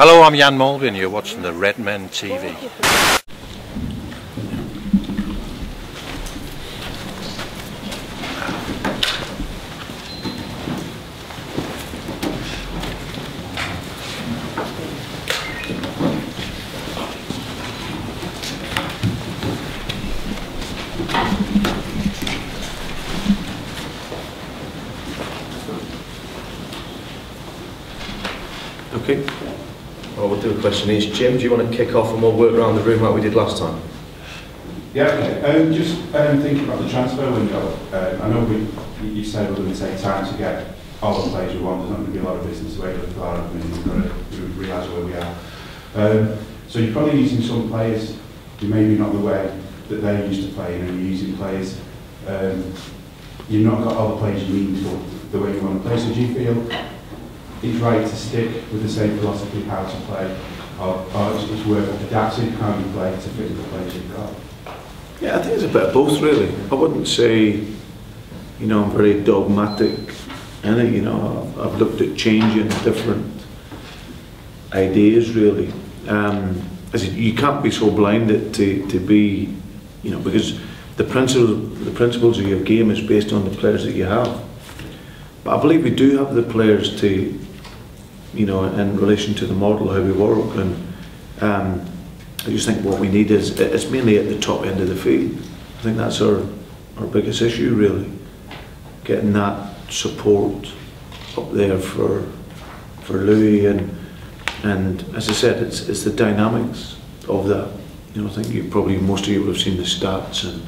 Hello, I'm Jan Mulvey and you're watching the Redmen TV. Okay. Well, we'll do a question each. Jim, do you want to kick off and we'll work around the room like we did last time? Yeah, okay. Just thinking about the transfer window, I know you said we're going to take time to get all the players we want. There's not going to be a lot of business away with the car, and we've got to realise where we are. So you're probably using some players who maybe not the way that they used to play, and you're using players, you've not got all the players you need for the way you want to play. So do you feel it's right to stick with the same philosophy of how to play, or it's worth adapting how you play to fit the players you've got? Yeah, I think it's a bit of both, really. I wouldn't say, I'm very dogmatic in it. I've looked at changing different ideas, really. You can't be so blinded to be, because the principles of your game is based on the players that you have. But I believe we do have the players to, in relation to the model, how we work, and I just think what we need is, it's mainly at the top end of the field. I think that's our biggest issue, really. Getting that support up there for Louis, and as I said, it's the dynamics of that. I think most of you would have seen the stats and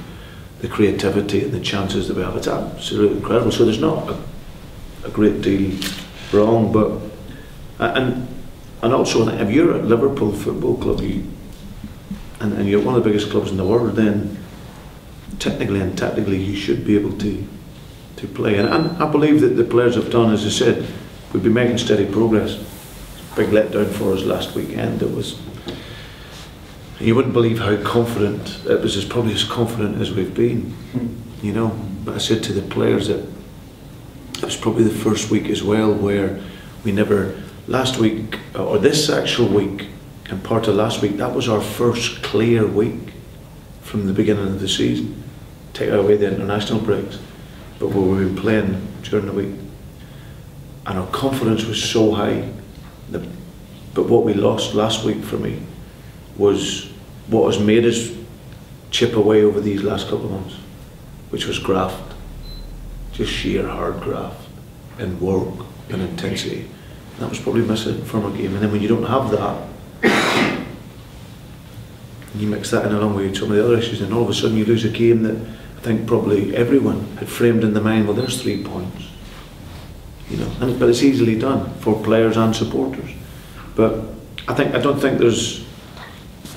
the creativity and the chances that we have. It's absolutely incredible. So there's not a great deal wrong, but and also if you're at Liverpool Football Club, and you're one of the biggest clubs in the world, then technically and tactically you should be able to play. And I believe that the players have done, as I said, we've been making steady progress. Big letdown for us last weekend. It was, you wouldn't believe how confident it was. Probably as confident as we've been, But I said to the players that it was probably the first week as well where we never, last week, or this actual week, and part of last week, that was our first clear week from the beginning of the season. Take away the international breaks, but we've been playing during the week. And our confidence was so high. But what we lost last week for me was what has made us chip away over these last couple of months, which was graft. Just sheer hard graft and work and intensity. And that was probably missing from our game. And then when you don't have that, you mix that in along with some of the other issues, and all of a sudden you lose a game that I think probably everyone had framed in the mind, well, there's 3 points. But it's easily done for players and supporters. But I don't think there's,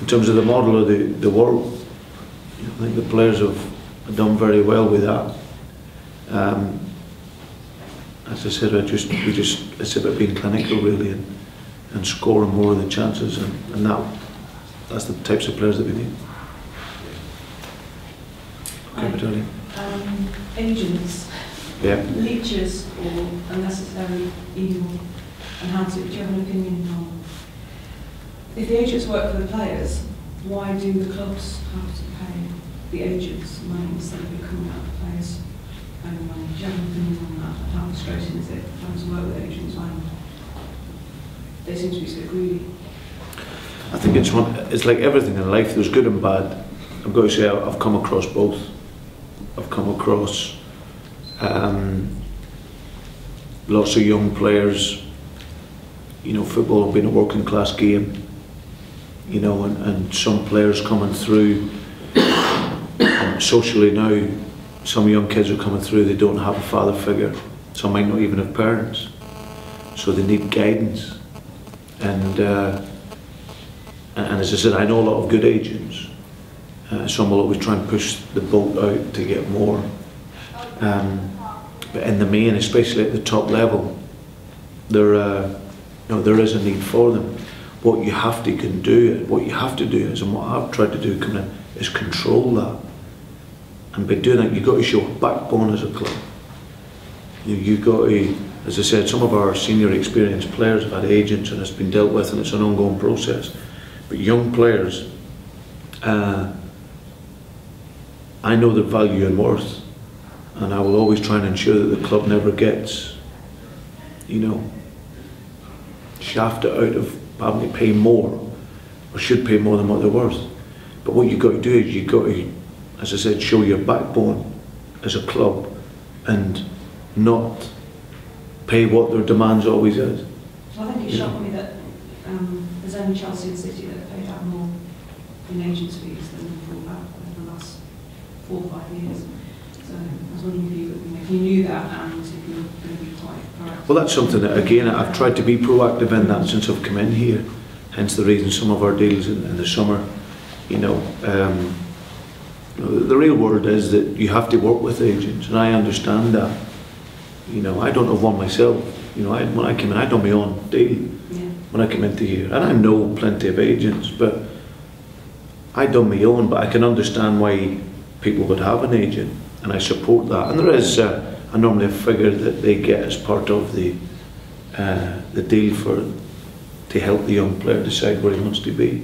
in terms of the model of the world, I think the players have done very well with that. As I said, it's about being clinical, really, and scoring more of the chances, and that's the types of players that we need. Okay, agents, leeches, or unnecessary evil, and how to, do you have an opinion on? If the agents work for the players, why do the clubs have to pay the agents money instead of coming out of the players' own money? Do you have an opinion on that? How frustrating is it trying to work with agents when they seem to be so greedy? I think it's like everything in life, there's good and bad. I've got to say I've come across both. I've come across lots of young players. Football has been a working class game, and some players coming through socially now, some young kids are coming through, they don't have a father figure, some might not even have parents, so they need guidance. And as I said, I know a lot of good agents. Some will always try and push the boat out to get more. But in the main, especially at the top level, there is a need for them. What you have to do is, and what I've tried to do coming in, is control that. And by doing that, you've got to show a backbone as a club. You've got to as I said, some of our senior experienced players have had agents and it's been dealt with and it's an ongoing process. But young players, I know their value and worth, and I will always try and ensure that the club never gets, you know, shafted out of having to pay more, or should pay more than what they're worth. But what you've got to do is you've got to, as I said, show your backbone as a club and not pay what their demands always is. I think it shocked me that there's only Chelsea and City that have paid out more in agents' fees than Liverpool have over the last 4 or 5 years. So I was wondering if you knew that and if you were going to be quite proactive. Well, that's something that, again, I've tried to be proactive in that since I've come in here. Hence the reason some of our deals in the summer, you know, the real word is that you have to work with agents, and I understand that. You know, I don't have one myself. You know, when I came in, I done my own deal when I came into here, and I know plenty of agents, but I done my own. But I can understand why people would have an agent, and I support that. And there is normally a figure that they get as part of the deal to help the young player decide where he wants to be.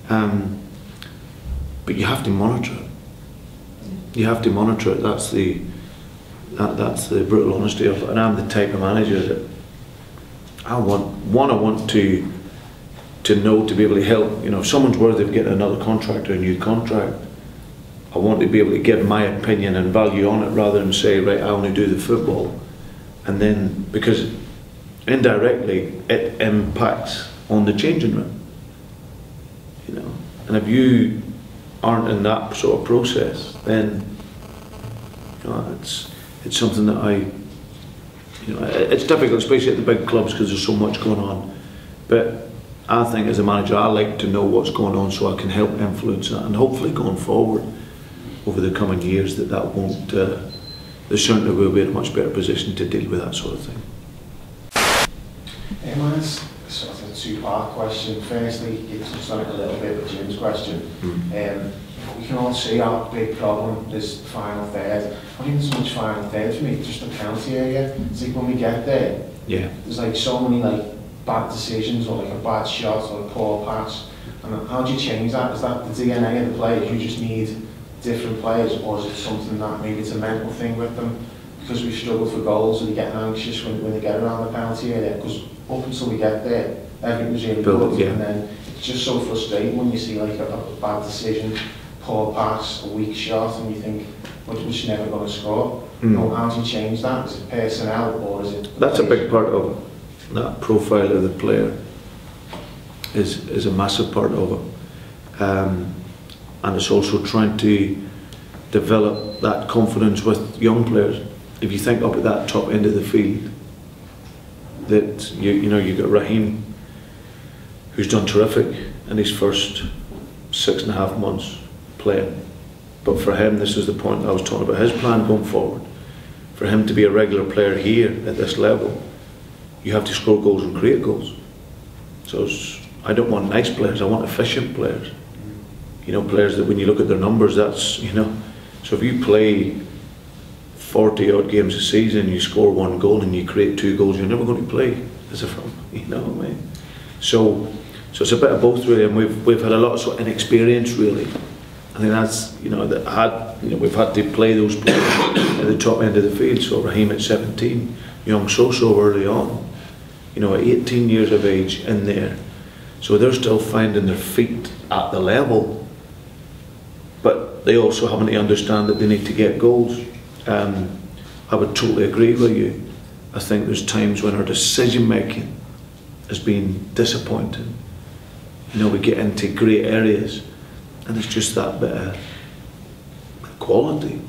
But you have to monitor it. You have to monitor it. That's the brutal honesty of it. And I'm the type of manager that I want to know, to be able to help. You know, if someone's worthy of getting another contract or a new contract, I want to be able to give my opinion and value on it, rather than say, right, I only do the football. And then, because indirectly it impacts on the changing room. You know, and if you aren't in that sort of process, then, you know, it's something that it's difficult, especially at the big clubs, because there's so much going on. But I think as a manager, I like to know what's going on so I can help influence that, and hopefully going forward over the coming years that won't, there certainly will be in a much better position to deal with that sort of thing. Mine's sort of a two-part question. Firstly, you touched on it a little bit with Jim's question. We can all see our big problem is final third. Not even so much final third for me, just the penalty area. It's like when we get there, there's like so many like bad decisions, or like a bad shot or a poor pass. And how do you change that? Is that the DNA of the players? You just need different players, or is it something that maybe it's a mental thing with them? Because we struggle for goals, and they get anxious when they get around the penalty area. Because up until we get there, everything was really good, and then it's just so frustrating when you see like a bad decision, poor pass, a weak shot, and you think, we're just never going to score. You know, how do you change that? Is it personnel, or is it... That's a big part of that profile of the player, is a massive part of it. And it's also trying to develop that confidence with young players. If you think up at that top end of the field, that you've got Raheem, who's done terrific in his first 6.5 months playing. But for him, this is the point I was talking about, his plan going forward. For him to be a regular player here at this level, you have to score goals and create goals. So I don't want nice players, I want efficient players. You know, players that when you look at their numbers, that's, you know, so if you play 40 odd games a season, you score 1 goal and you create 2 goals, you're never going to play as a firm, you know what I mean? So it's a bit of both really, and we've had a lot of sort of inexperience really. I think that's, you know, we've had to play those players at the top end of the field. So Raheem at 17, young so early on, you know, at 18 years of age in there. So they're still finding their feet at the level, but they also having to understand that they need to get goals. I would totally agree with you. I think there's times when our decision making has been disappointing. You know, we get into great areas and it's just that bit of quality,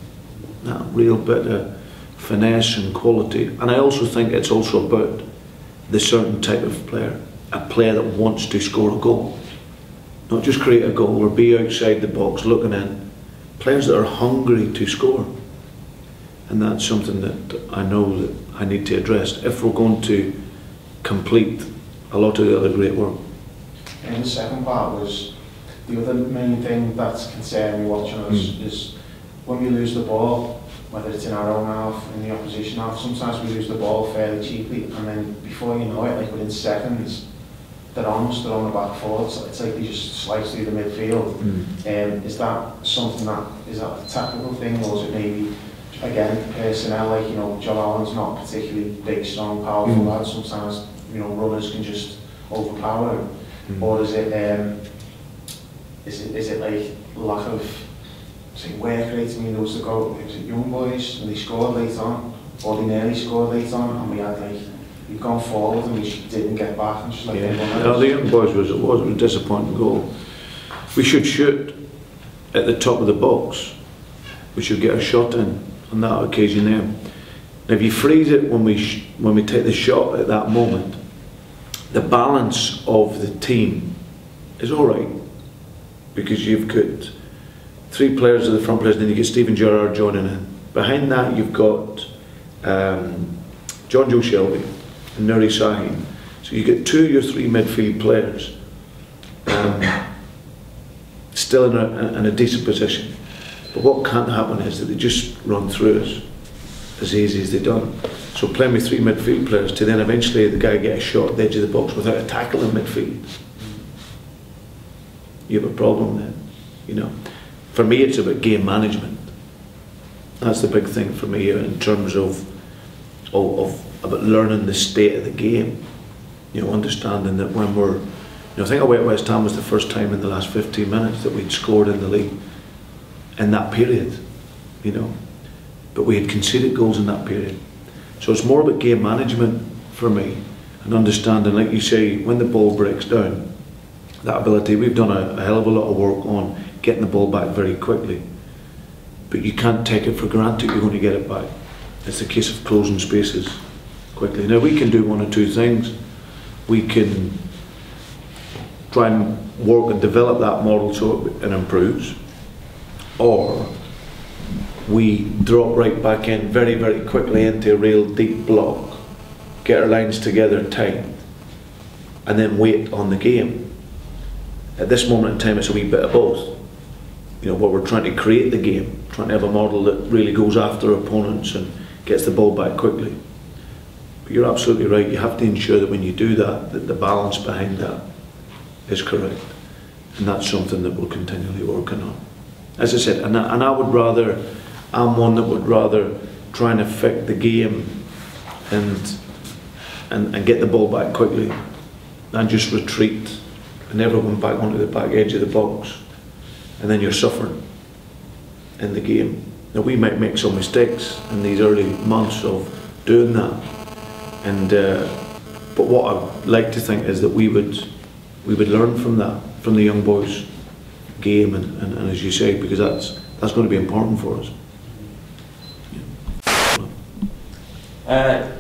that real bit of finesse and quality. And I also think it's also about the certain type of player, a player that wants to score a goal. Not just create a goal or be outside the box looking in. Players that are hungry to score. And that's something that I know that I need to address if we're going to complete a lot of the other great work. And the second part was, the other main thing that's concerning me watching us is when we lose the ball, whether it's in our own half, in the opposition half, sometimes we lose the ball fairly cheaply, and then before you know it, like within seconds, they're on the back foot. It's like they just slice through the midfield. Is that something is that a tactical thing, or is it maybe, again, personnel, like, you know, John Allen's not particularly big, strong, powerful lad. Sometimes, you know, runners can just overpower him. Or is it like lack of, say, work rate? I mean, those that go, was it young boys, and they scored late on, or they nearly scored late on, and we had like, we'd gone forward and we didn't get back, and just like, no, the young boys was a disappointing goal. We should shoot at the top of the box. We should get a shot in on that occasion there. And if you freeze it when we take the shot at that moment, the balance of the team is all right, because you've got 3 players of the front players, and then you get Steven Gerrard joining in. Behind that, you've got John Joe Shelby and Nuri Sahin. So you get 2 or 3 midfield players still in a decent position. But what can't happen is that they just run through us as easy as they've done. So playing with 3 midfield players to then eventually the guy get a shot at the edge of the box without a tackle in midfield, you have a problem then, you know. For me, it's about game management. That's the big thing for me in terms of about learning the state of the game. You know, understanding that when we're, you know, I think away at West Ham was the first time in the last 15 minutes that we'd scored in the league in that period, you know. But we had conceded goals in that period. So it's more about game management for me, and understanding, like you say, when the ball breaks down, that ability. We've done a hell of a lot of work on getting the ball back very quickly, but you can't take it for granted you're going to get it back. It's a case of closing spaces quickly. Now we can do 1 or 2 things. We can try and work and develop that model so it improves, or we drop right back in very, very quickly into a real deep block, get our lines together tight, and then wait on the game. At this moment in time, it's a wee bit of both. You know, where we're trying to create the game, trying to have a model that really goes after opponents and gets the ball back quickly. But you're absolutely right, you have to ensure that when you do that, that the balance behind that is correct. And that's something that we're continually working on. As I said, and I would rather, I'm one that would rather try and affect the game and get the ball back quickly than just retreat and everyone back onto the back edge of the box, and then you're suffering in the game. Now we might make some mistakes in these early months of doing that, and but what I'd like to think is that we would learn from that, from the young boys' game, and as you say, because that's going to be important for us.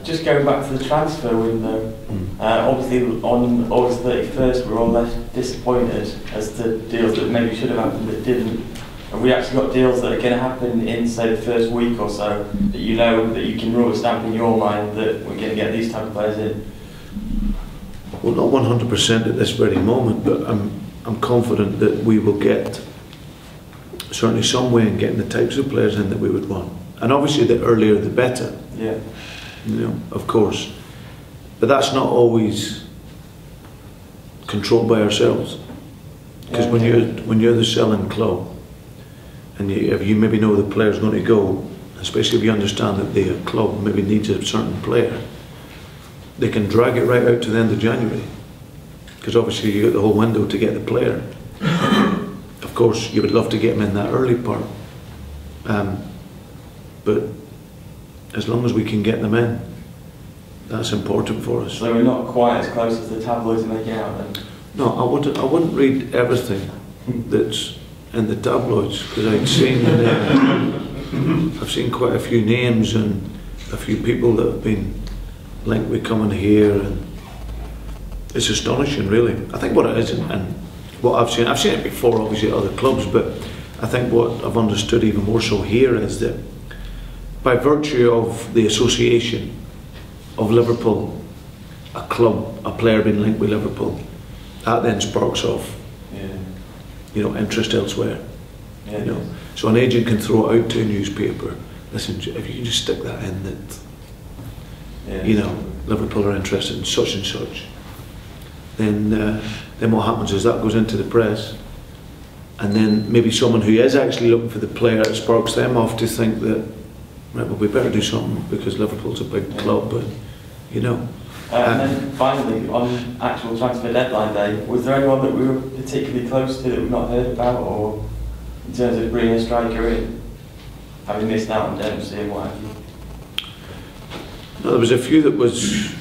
Just going back to the transfer window, obviously on August 31st we were all left disappointed as to deals that maybe should have happened that didn't. And we actually got deals that are going to happen in, say, the first week or so, that you know, that you can rubber stamp in your mind that we're going to get these type of players in. Well, not 100% at this very moment, but I'm confident that we will get certainly some way in getting the types of players in that we would want. And obviously the earlier the better. Yeah. You know, of course. But that's not always controlled by ourselves. Because when you're the selling club, and if you maybe know the player's going to go, especially if you understand that the club maybe needs a certain player, they can drag it right out to the end of January. Because obviously you got the whole window to get the player. Of course, you would love to get him in that early part. But as long as we can get them in, that's important for us. So we're not quite as close as the tabloids make it out then? No, I wouldn't read everything that's in the tabloids, because I've seen quite a few names and a few people that have been linked with coming here, and it's astonishing, really. I think what it is, and what I've seen it before, obviously at other clubs, but I think what I've understood even more so here is that by virtue of the association of Liverpool, a club, a player being linked with Liverpool, that then sparks off, you know, interest elsewhere. You know, so an agent can throw it out to a newspaper, listen, if you can just stick that in that, you know, Liverpool are interested in such and such, then what happens is that goes into the press, and then maybe someone who is actually looking for the player, it sparks them off to think that, right, well, we better do something because Liverpool's a big club, and you know. And then finally, on actual transfer deadline day, was there anyone that we were particularly close to that we've not heard about, or in terms of bringing a striker in, having missed out on Dempsey and what have you? No, there was a few that was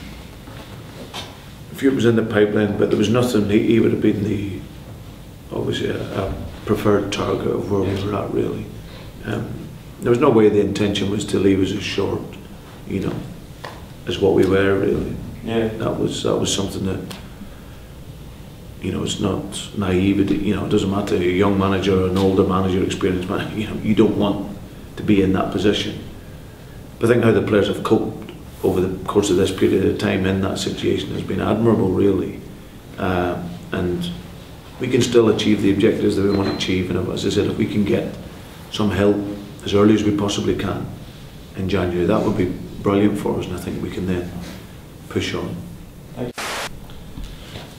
in the pipeline, but there was nothing. He would have been the obviously a preferred target of where we were at, really. There was no way the intention was to leave us as short, you know, as what we were, really. Yeah. That was something that, you know, it's not naive. You know, it doesn't matter a young manager or an older manager, experienced manager. You know, you don't want to be in that position. But I think how the players have coped over the course of this period of time in that situation has been admirable, really. And we can still achieve the objectives that we want to achieve. And as I said, if we can get some help as early as we possibly can in January, that would be brilliant for us, and I think we can then push on.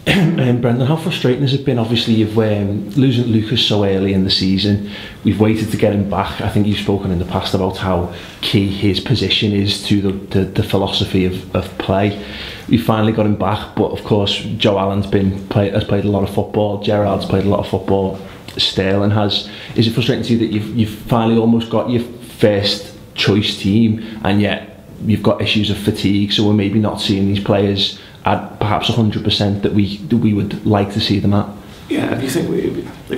Brendan, how frustrating has it been? Obviously, you've losing Lucas so early in the season. We've waited to get him back. I think you've spoken in the past about how key his position is to the philosophy of play. We finally got him back, but of course, Joe Allen's has played a lot of football. Gerrard's played a lot of football. Sterling has. Is it frustrating to you that you've finally almost got your first choice team, and yet you've got issues of fatigue? So we're maybe not seeing these players at perhaps 100% that we would like to see them at. Yeah, if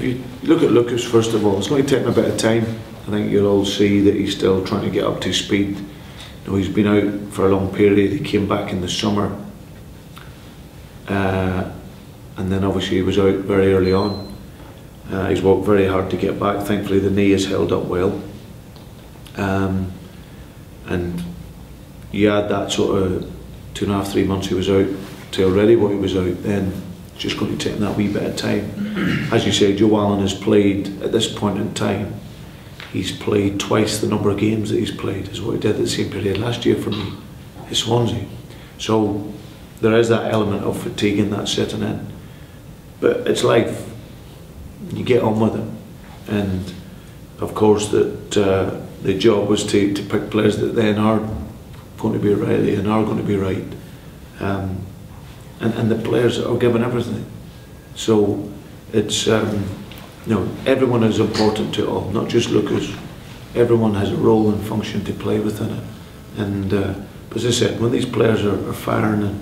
you look at Lucas, first of all, it's going to take him a bit of time. I think you'll all see that he's still trying to get up to speed. You know, he's been out for a long period. He came back in the summer, and then obviously he was out very early on. He's worked very hard to get back. Thankfully, the knee has held up well, and you add that sort of 2.5, 3 months he was out to already what he was out, then it's just going to take him that wee bit of time. As you say, Joe Allen has played, at this point in time, he's played twice the number of games that he's played as what he did at the same period last year for me, at Swansea. So there is that element of fatigue in that setting in. But it's life. You get on with it. And of course that the job was to pick players that then are going to be right and are going to be right, and the players are given everything. So it's you know, everyone is important to all, not just Lucas. Everyone has a role and function to play within it. And but as I said, when these players are firing, and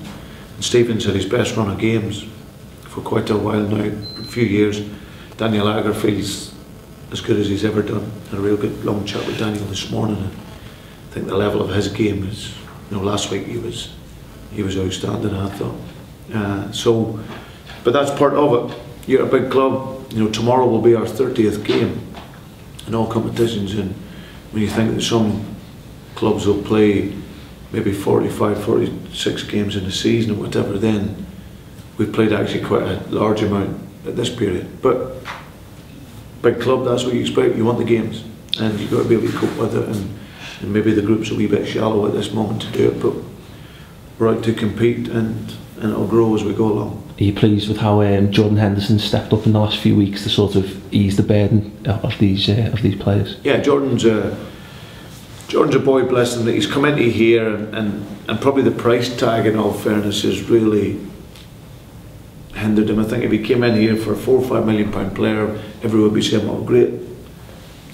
Stephen's had his best run of games for quite a while now, a few years. Daniel Agger feels as good as he's ever done. Had a real good long chat with Daniel this morning. And I think the level of his game is, you know, last week he was outstanding, I thought. So, but that's part of it. You're a big club. You know, tomorrow will be our 30th game in all competitions, and when you think that some clubs will play maybe 45, 46 games in a season or whatever, then we've played actually quite a large amount at this period. But big club, that's what you expect. You want the games, and you've got to be able to cope with it. And maybe the group's a wee bit shallow at this moment to do it, but we're out to compete, and it'll grow as we go along. Are you pleased with how Jordan Henderson stepped up in the last few weeks to sort of ease the burden of these players? Yeah, Jordan's a boy, bless him, that he's come into here, and probably the price tag, in all fairness, has really hindered him. I think if he came in here for a £4 or £5 million player, everyone would be saying what a great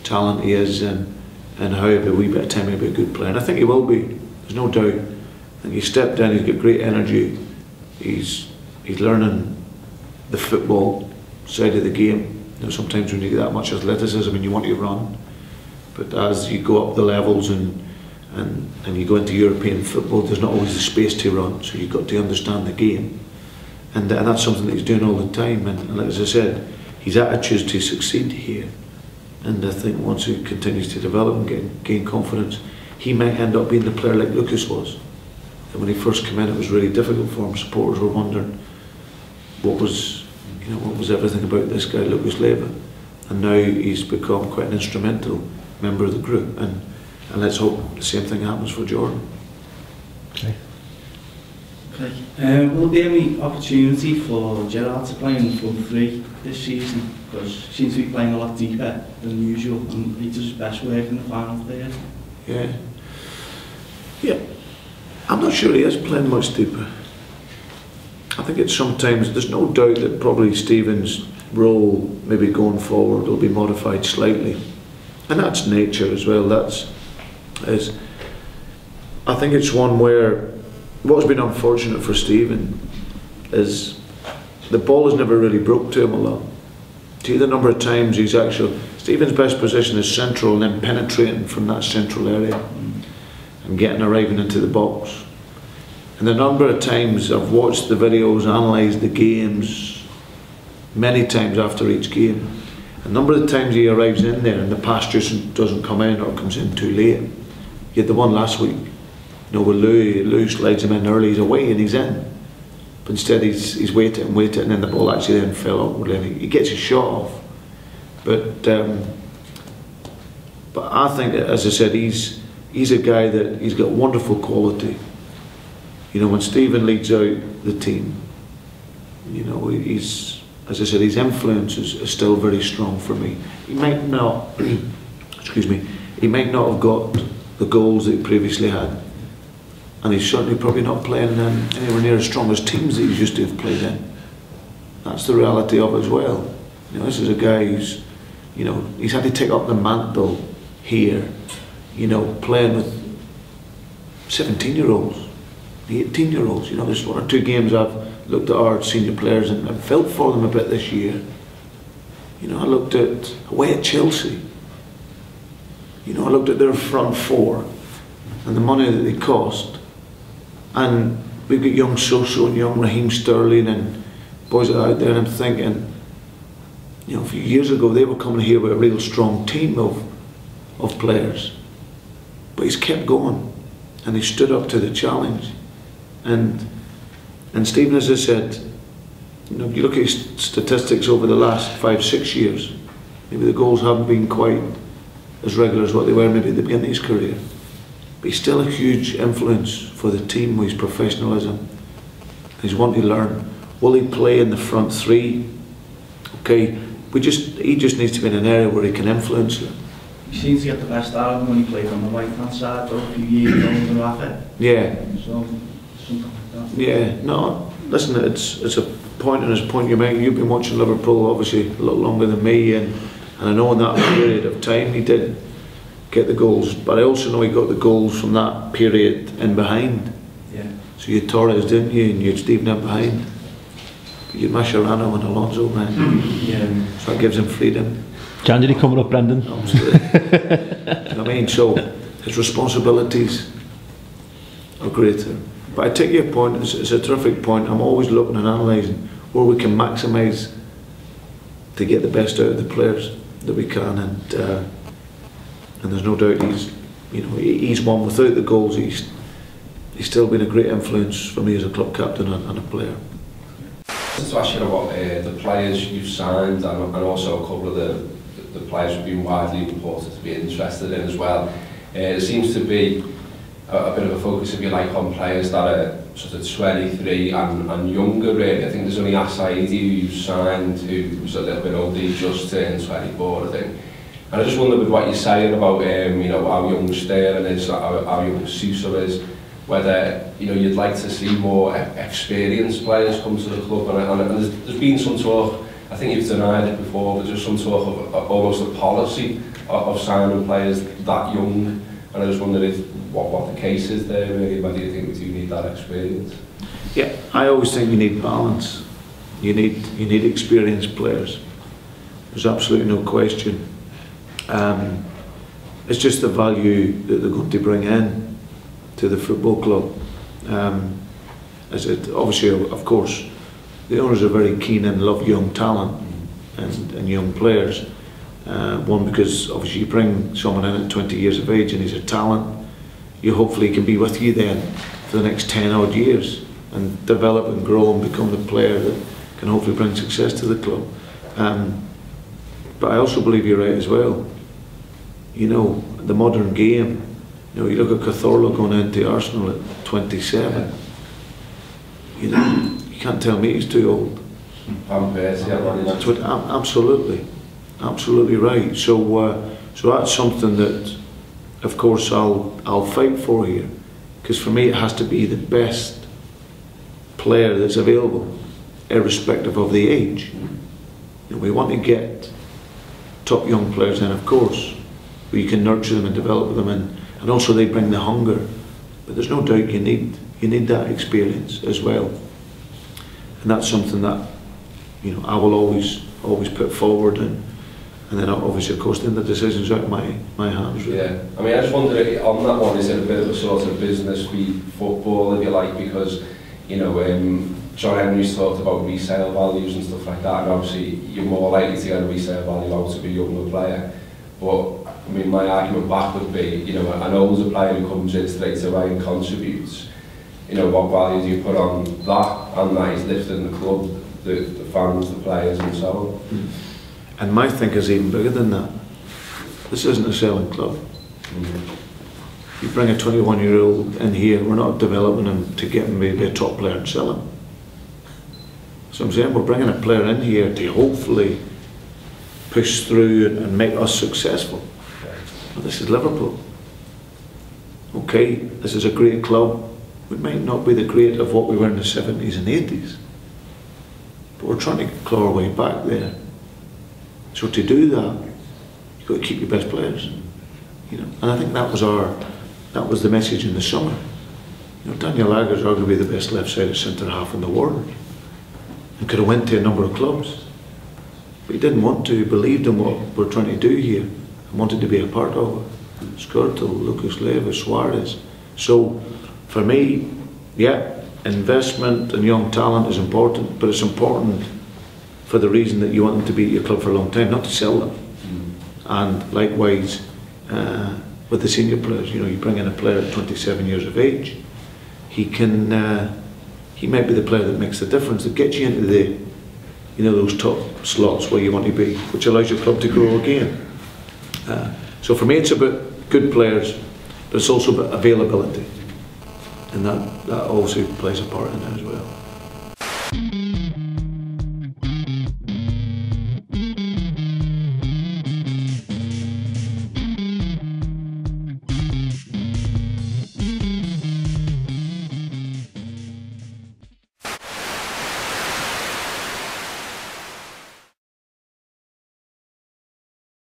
talent he is, and how a wee bit of time he'll be a good player. And I think he will be, there's no doubt. I think he stepped in, he's got great energy, he's learning the football side of the game. You know, sometimes when you get that much athleticism and you want to run, but as you go up the levels and you go into European football, there's not always the space to run, so you've got to understand the game. And that's something that he's doing all the time, and as I said, his attitude to succeed here. And I think once he continues to develop and gain confidence, he might end up being the player like Lucas was. And when he first came in, it was really difficult for him. Supporters were wondering what was everything about this guy, Lucas Leiva. And now he's become quite an instrumental member of the group. And and let's hope the same thing happens for Jordan. Okay. Okay. Will there be any opportunity for Gerrard to play in the front three this season? Because he seems to be playing a lot deeper than usual, and he does his best work in the final third. Yeah. Yeah. I'm not sure he is playing much deeper. I think it's sometimes, there's no doubt that probably Stephen's role, maybe going forward, will be modified slightly. And that's nature as well. I think it's one where what's been unfortunate for Stephen is the ball has never really broke to him a lot. See the number of times he's actually, Stephen's best position is central and then penetrating from that central area and arriving into the box. And the number of times I've watched the videos, analysed the games many times after each game, a number of times he arrives in there and the pass just doesn't come in or comes in too late. You had the one last week, you know, where Lou slides him in early, he's away and he's in. But instead he's waited and then the ball actually then fell upward and he gets his shot off. But I think, as I said, he's a guy that he's got wonderful quality. You know, when Stephen leads out the team, you know, he's, as I said, his influence is still very strong for me. He might not, excuse me, he might not have got the goals that he previously had. And he's certainly probably not playing anywhere near as strong as teams that he's used to have played in. That's the reality of it as well. You know, this is a guy who's, you know, he's had to take up the mantle here, you know, playing with 17-year-olds, 18-year-olds. You know, there's one or two games I've looked at our senior players and I've felt for them a bit this year. You know, I looked at away at Chelsea. You know, I looked at their front four and the money that they cost. And we've got young Soso and young Raheem Sterling and boys out there, and I'm thinking, you know, a few years ago they were coming here with a real strong team of players. But he's kept going and he stood up to the challenge. And Stephen, as I said, you know, you look at his statistics over the last 5-6 years, maybe the goals haven't been quite as regular as what they were maybe at the beginning of his career. But he's still a huge influence for the team with his professionalism. He's wanting to learn. Will he play in the front three? Okay, he just needs to be in an area where he can influence it. He seems to get the best out of him when he played on the right hand side a few years ago in the Rafa. Yeah. So something like that. Yeah, no, listen, it's a point, and it's a point you make. You've been watching Liverpool obviously a lot longer than me, and I know in that period of time he did get the goals, but I also know he got the goals from that period in behind. Yeah. So you had Torres, didn't you, and you had Stephen in behind. But you had Mascherano and Alonso, man. Yeah. So that gives him freedom. January coming up, Brendan. Absolutely. You know what I mean? So his responsibilities are greater. But I take your point, it's a terrific point. I'm always looking and analysing where we can maximise to get the best out of the players that we can, and there's no doubt he's one. Without the goals, he's still been a great influence for me as a club captain and a player. To ask you about the players you've signed and also a couple of the players who've been widely reported to be interested in as well. There seems to be a bit of a focus, if you like, on players that are sort of 23 and younger really. I think there's only Asaidi who you've signed who's a little bit older, he just turned 24 I think. And I just wonder with what you're saying about you know, how young Sterling is, how young Sousa is, whether you'd like to see more experienced players come to the club, and there's been some talk, I think you've denied it before, but there's some talk of almost a policy of signing players that young, and I just wondered what the case is there really, whether you think we do need that experience. Yeah, I always think you need balance. You need experienced players. There's absolutely no question. It's just the value that they're going to bring in to the football club. Obviously, of course, the owners are very keen and love young talent and young players. One, because obviously you bring someone in at 20 years of age and he's a talent, you hopefully can be with you then for the next 10 odd years and develop and grow and become the player that can hopefully bring success to the club. But I also believe you're right as well. You know, the modern game, You know, you look at Cazorla going into Arsenal at 27. You know, you can't tell me he's too old. That's what, absolutely right. So that's something that, of course, I'll fight for here, because for me it has to be the best player that's available, irrespective of the age. You know, we want to get top young players in, of course, where you can nurture them and develop them, and also they bring the hunger. But there's no doubt you need that experience as well, and that's something that, you know, I will always put forward, and then obviously, of course, then the decision's out of my hands. Really. Yeah, I mean, I just wonder on that one, is it a bit of a sort of business speed football, if you like, because, you know, John Henry's talked about resale values and stuff like that, and obviously you're more likely to get a resale value out of a younger player. But I mean, my argument back would be, you know, an older player who comes in straight away and contributes, you know, what value do you put on that, and that is lifting the club, the fans, the players, and so on. And my thinking is even bigger than that. This isn't a selling club. You bring a 21-year-old in here, we're not developing him to get him maybe a top player and sell him. So I'm saying we're bringing a player in here to hopefully push through and make us successful. Well, this is Liverpool. Okay, this is a great club. We might not be the great of what we were in the 70s and 80s, but we're trying to claw our way back there. So to do that, you've got to keep your best players. You know, and I think that was the message in the summer. You know, Daniel Agger's arguably the best left-sided centre half in the world, and could have went to a number of clubs, but he didn't want to. He believed in what we're trying to do here and wanted to be a part of it. Skirtle, Lucas Leiva, Suarez. So for me, yeah, investment and young talent is important, but it's important for the reason that you want them to be at your club for a long time, not to sell them. And likewise with the senior players, you know, you bring in a player at 27 years of age, he might be the player that makes the difference, that gets you into the, you know, those top slots where you want to be, which allows your club to grow again. So for me, it's about good players, but it's also about availability, and that also plays a part in it as well.